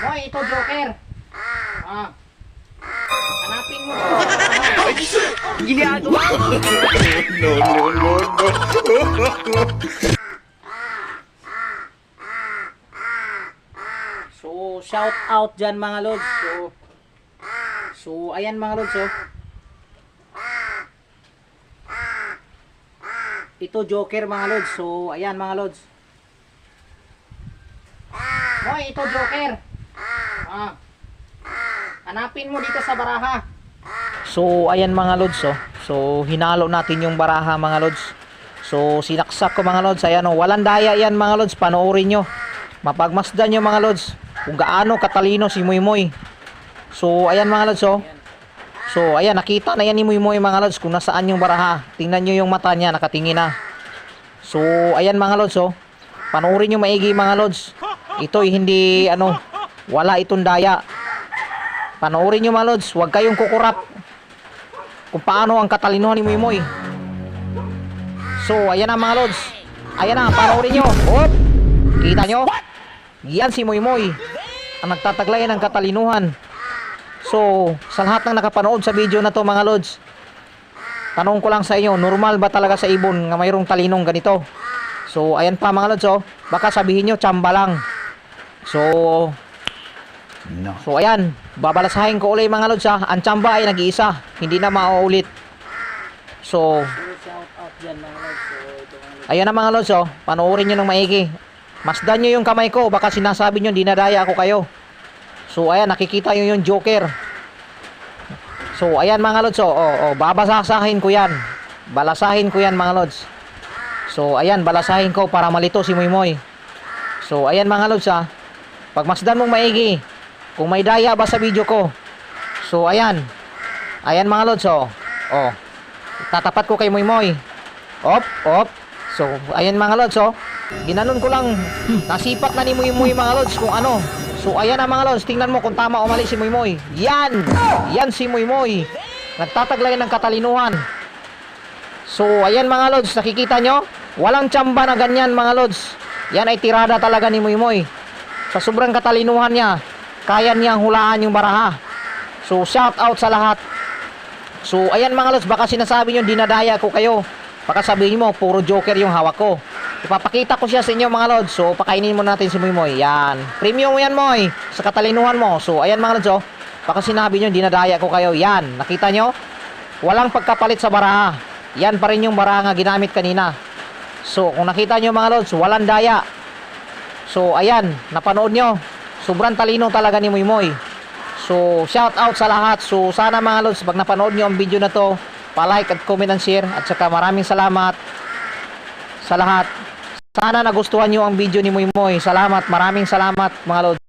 Hoy, ito Joker. Ah. Hanapin mo to. Ginagawa? No, no, no, no. So, shout out dyan mga lods. So ayan mga lods, oh. Ito Joker mga lods. So, ayan mga lods. Hoy, ito Joker. Ah. Hanapin mo dito sa baraha. So, ayan mga lods, oh. So, hinalo natin yung baraha mga lods. So, sinaksak ko mga lods. Ayan, oh. Walang daya yan mga lods. Panoorin nyo. Mapagmasdan nyo mga lods kung gaano katalino si Moymoy. So, ayan mga lods, oh. So, ayan, nakita na yan ni Moymoy mga lods kung nasaan yung baraha. Tingnan nyo yung mata niya, nakatingin na. So, ayan mga lods, oh. Panoorin nyo maigi mga lods. Ito'y hindi, wala itong daya. Panoorin nyo mga lods. Huwag kayong kukurap kung paano ang katalinuhan ni Moymoy. So, ayan na mga lods. Ayan na, panoorin nyo. Hop! Kita nyo? Yan si Moymoy, ang nagtataglay ng katalinuhan. So, sa lahat ng nakapanood sa video na to mga lods, tanong ko lang sa inyo, normal ba talaga sa ibon nga mayroong talinong ganito? So, ayan pa mga lods, oh. Baka sabihin nyo, tsamba lang. So, ayan, babalasahin ko ulit mga lods, ha. Ang tsamba ay nag-iisa, hindi na mauulit. So, ayan na mga lods, oh. Panoorin nyo ng maigi. Masdan nyo yung kamay ko, baka sinasabi nyo dinadaya ako kayo. So ayan, nakikita nyo yung Joker. So ayan mga lods, babasahin ko yan. Balasahin ko yan mga lods. So ayan, balasahin ko para malito si Moymoy. So ayan mga lods, ha. Pag masdan mong maigi kung may daya ba sa video ko. So ayan. Ayan mga lods, tatapat ko kay Moymoy. Op. So ayan mga lods, ginanon ko lang. Nasipat na ni Moymoy mga lods kung ano. So ayan na mga lods, tingnan mo kung tama o mali si Moymoy. Yan si Moymoy, nagtataglay ng katalinuhan. So ayan mga lods, nakikita nyo, walang tsamba na ganyan mga lods. Yan ay tirada talaga ni Moymoy. Sa sobrang katalinuhan niya, kaya niyang hulaan yung baraha. So shout out sa lahat. So ayan mga lods, baka sinasabi nyo dinadaya ko kayo. Baka sabihin mo puro Joker yung hawak ko. Ipapakita ko siya sa inyo mga lods. So pakainin mo natin si Moymoy. Yan, premium yan Moy, sa katalinuhan mo. So ayan mga lods, baka sinabi nyo dinadaya ko kayo. Yan, nakita nyo, walang pagkapalit sa baraha. Yan pa rin yung baraha nga ginamit kanina. So kung nakita nyo mga lods, walang daya. So ayan, napanood nyo, sobrang talino talaga ni Moymoy. So shout out sa lahat. So sana mga lods, pag napanood nyo ang video na to, pa-like at comment and share. At saka maraming salamat sa lahat. Sana nagustuhan nyo ang video ni Moymoy. Salamat, maraming salamat mga lods.